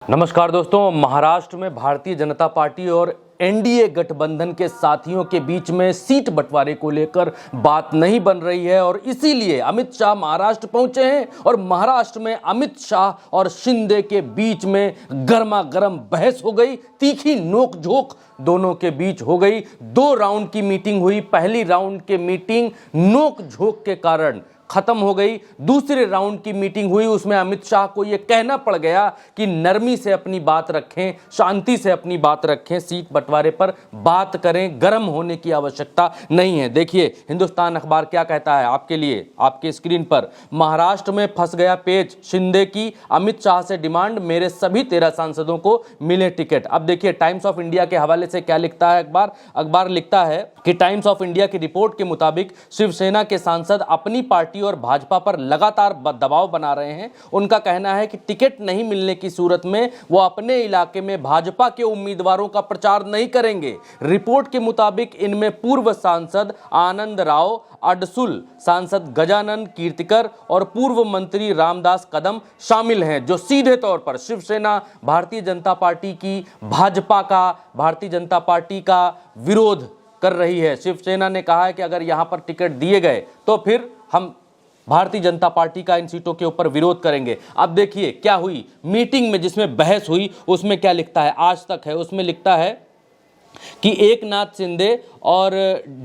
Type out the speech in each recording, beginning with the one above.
नमस्कार दोस्तों, महाराष्ट्र में भारतीय जनता पार्टी और एनडीए गठबंधन के साथियों के बीच में सीट बंटवारे को लेकर बात नहीं बन रही है और इसीलिए अमित शाह महाराष्ट्र पहुंचे हैं और महाराष्ट्र में अमित शाह और शिंदे के बीच में गर्मा गर्म बहस हो गई, तीखी नोक-झोंक दोनों के बीच हो गई। 2 राउंड की मीटिंग हुई। पहली राउंड की मीटिंग नोक-झोंक के कारण खत्म हो गई। दूसरे राउंड की मीटिंग हुई, उसमें अमित शाह को यह कहना पड़ गया कि नरमी से अपनी बात रखें, शांति से अपनी बात रखें, सीट बंटवारे पर बात करें, गर्म होने की आवश्यकता नहीं है। देखिए हिंदुस्तान अखबार क्या कहता है आपके लिए, आपके स्क्रीन पर। महाराष्ट्र में फंस गया पेच, शिंदे की अमित शाह से डिमांड, मेरे सभी 13 सांसदों को मिले टिकट। अब देखिए टाइम्स ऑफ इंडिया के हवाले से क्या लिखता है अखबार लिखता है कि टाइम्स ऑफ इंडिया की रिपोर्ट के मुताबिक शिवसेना के सांसद अपनी पार्टी और भाजपा पर लगातार दबाव बना रहे हैं। उनका कहना है कि टिकट नहीं मिलने की सूरत में वो अपने इलाके में भाजपा के उम्मीदवारों का प्रचार नहीं करेंगे। रिपोर्ट के मुताबिक इनमें पूर्व सांसद आनंद राव अडसुल, सांसद गजानन कीर्तिकर और पूर्व मंत्री रामदास कदम शामिल हैं, जो सीधे तौर पर शिवसेना भारतीय जनता पार्टी का विरोध कर रही है। शिवसेना ने कहा है कि अगर यहां पर टिकट दिए गए तो फिर हम भारतीय जनता पार्टी का इन सीटों के ऊपर विरोध करेंगे। अब देखिए क्या हुई मीटिंग में, जिसमें बहस हुई, उसमें क्या लिखता है, आज तक है, उसमें लिखता है कि एकनाथ शिंदे और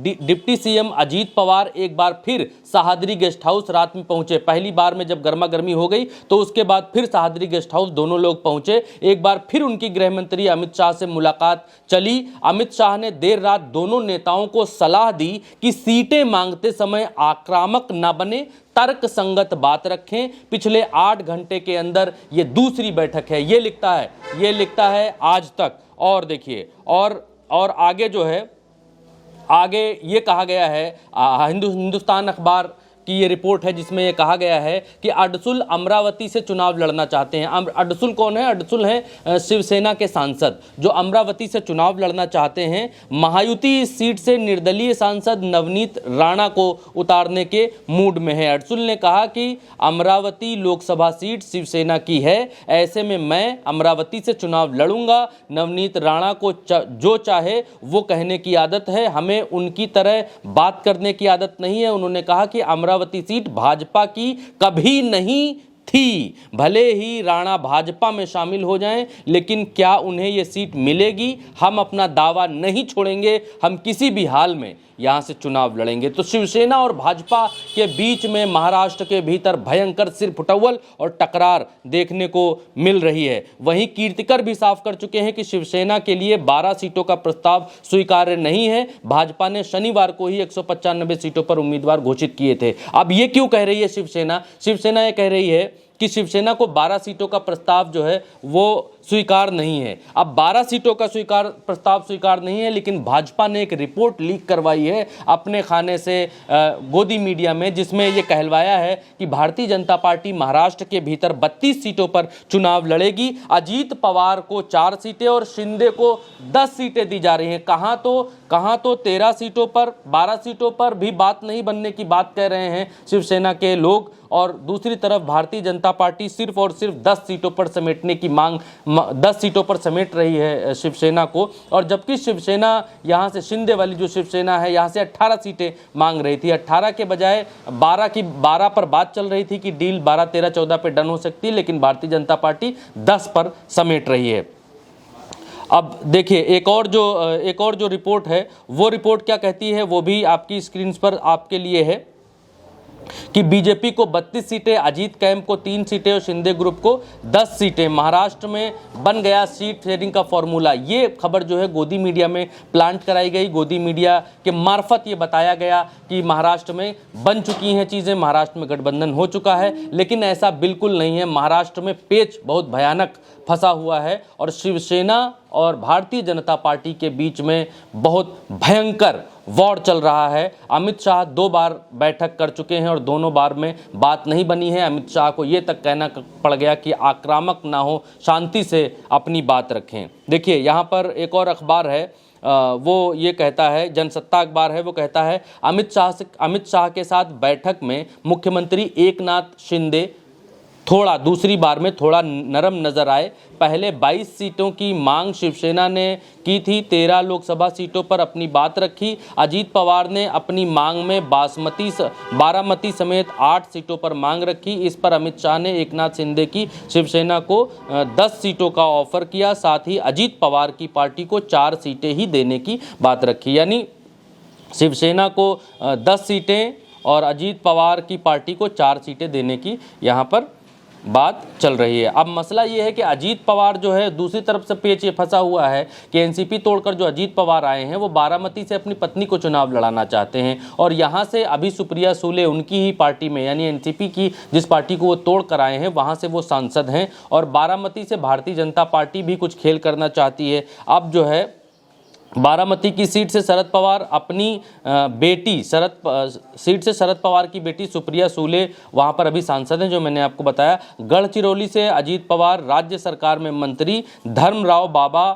डिप्टी सीएम अजीत पवार एक बार फिर सहादरी गेस्ट हाउस रात में पहुंचे। पहली बार में जब गर्मा गर्मी हो गई तो उसके बाद फिर सहादरी गेस्ट हाउस दोनों लोग पहुंचे। एक बार फिर उनकी गृह मंत्री अमित शाह से मुलाकात चली। अमित शाह ने देर रात दोनों नेताओं को सलाह दी कि सीटें मांगते समय आक्रामक न बने, तर्क संगत बात रखें। पिछले 8 घंटे के अंदर ये दूसरी बैठक है, ये लिखता है आज तक। और देखिए और आगे जो है, आगे ये कहा गया है, हिंदुस्तान अखबार की ये रिपोर्ट है जिसमें ये कहा गया है कि अडसुल अमरावती से चुनाव लड़ना चाहते हैं। अडसुल कौन है? अडसुल हैं शिवसेना के सांसद जो अमरावती से चुनाव लड़ना चाहते हैं। महायुति सीट से निर्दलीय सांसद नवनीत राणा को उतारने के मूड में है। अडसुल ने कहा कि अमरावती लोकसभा सीट शिवसेना की है, ऐसे में मैं अमरावती से चुनाव लड़ूंगा। नवनीत राणा को जो चाहे वो कहने की आदत है, हमें उनकी तरह बात करने की आदत नहीं है। उन्होंने कहा कि अमरावती सीट भाजपा की कभी नहीं थी, भले ही राणा भाजपा में शामिल हो जाएं, लेकिन क्या उन्हें यह सीट मिलेगी? हम अपना दावा नहीं छोड़ेंगे, हम किसी भी हाल में यहां से चुनाव लड़ेंगे। तो शिवसेना और भाजपा के बीच में महाराष्ट्र के भीतर भयंकर सिरफुटौल और टकरार देखने को मिल रही है। वहीं कीर्तिकर भी साफ कर चुके हैं कि शिवसेना के लिए 12 सीटों का प्रस्ताव स्वीकार्य नहीं है। भाजपा ने शनिवार को ही 195 सीटों पर उम्मीदवार घोषित किए थे। अब ये क्यों कह रही है शिवसेना ये कह रही है कि शिवसेना को 12 सीटों का प्रस्ताव जो है वो स्वीकार नहीं है। अब 12 सीटों का प्रस्ताव स्वीकार नहीं है, लेकिन भाजपा ने एक रिपोर्ट लीक करवाई है अपने खाने से गोदी मीडिया में, जिसमें यह कहलवाया है कि भारतीय जनता पार्टी महाराष्ट्र के भीतर 32 सीटों पर चुनाव लड़ेगी। अजीत पवार को 4 सीटें और शिंदे को 10 सीटें दी जा रही हैं। कहाँ तो 13 सीटों पर, 12 सीटों पर भी बात नहीं बनने की बात कह रहे हैं शिवसेना के लोग, और दूसरी तरफ भारतीय जनता पार्टी सिर्फ और सिर्फ 10 सीटों पर समेटने की मांग 10 सीटों पर समेट रही है शिवसेना को। और जबकि शिवसेना यहाँ से, शिंदे वाली जो शिवसेना है, यहाँ से 18 सीटें मांग रही थी। 18 के बजाय 12 पर बात चल रही थी कि डील 12, 13, 14 पे डन हो सकती है, लेकिन भारतीय जनता पार्टी 10 पर समेट रही है। अब देखिए एक और जो रिपोर्ट है, वो रिपोर्ट क्या कहती है, वो भी आपकी स्क्रीन पर आपके लिए है कि बीजेपी को 32 सीटें, अजीत कैंप को 3 सीटें और शिंदे ग्रुप को 10 सीटें। महाराष्ट्र में बन गया सीट शेयरिंग का फॉर्मूला। ये खबर जो है गोदी मीडिया में प्लांट कराई गई। गोदी मीडिया के मार्फत ये बताया गया कि महाराष्ट्र में बन चुकी हैं चीज़ें, महाराष्ट्र में गठबंधन हो चुका है, लेकिन ऐसा बिल्कुल नहीं है। महाराष्ट्र में पेच बहुत भयानक फंसा हुआ है और शिवसेना और भारतीय जनता पार्टी के बीच में बहुत भयंकर वॉर चल रहा है। अमित शाह 2 बार बैठक कर चुके हैं और दोनों बार में बात नहीं बनी है। अमित शाह को ये तक कहना पड़ गया कि आक्रामक ना हो, शांति से अपनी बात रखें। देखिए यहाँ पर एक और अखबार है, वो ये कहता है, जनसत्ता अखबार है, वो कहता है अमित शाह के साथ बैठक में मुख्यमंत्री एकनाथ शिंदे थोड़ा दूसरी बार में थोड़ा नरम नजर आए। पहले 22 सीटों की मांग शिवसेना ने की थी, 13 लोकसभा सीटों पर अपनी बात रखी। अजीत पवार ने अपनी मांग में बारामती समेत 8 सीटों पर मांग रखी। इस पर अमित शाह ने एकनाथ शिंदे की शिवसेना को 10 सीटों का ऑफर किया। साथ ही अजीत पवार की पार्टी को 4 सीटें ही देने की बात रखी, यानी शिवसेना को 10 सीटें और अजीत पवार की पार्टी को 4 सीटें देने की यहाँ पर बात चल रही है। अब मसला ये है कि अजीत पवार जो है दूसरी तरफ से पेच ये फंसा हुआ है कि एनसीपी तोड़कर जो अजीत पवार आए हैं वो बारामती से अपनी पत्नी को चुनाव लड़ाना चाहते हैं और यहाँ से अभी सुप्रिया सुले उनकी ही पार्टी में यानी एनसीपी की जिस पार्टी को वो तोड़ कर आए हैं वहाँ से वो सांसद हैं और बारामती से भारतीय जनता पार्टी भी कुछ खेल करना चाहती है। अब जो है बारामती की सीट से शरद पवार अपनी सीट से शरद पवार की बेटी सुप्रिया सुले वहां पर अभी सांसद हैं, जो मैंने आपको बताया। गढ़चिरौली से अजीत पवार राज्य सरकार में मंत्री धर्मराव बाबा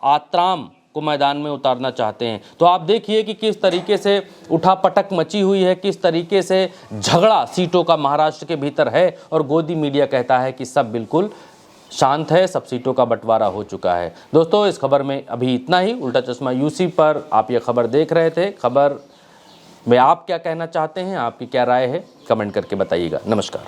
आत्राम को मैदान में उतारना चाहते हैं। तो आप देखिए कि किस तरीके से उठापटक मची हुई है, किस तरीके से झगड़ा सीटों का महाराष्ट्र के भीतर है और गोदी मीडिया कहता है कि सब बिल्कुल शांत है, सब सीटों का बंटवारा हो चुका है। दोस्तों इस खबर में अभी इतना ही। उल्टा चश्मा यूसी पर आप ये खबर देख रहे थे। खबर में आप क्या कहना चाहते हैं, आपकी क्या राय है, कमेंट करके बताइएगा। नमस्कार।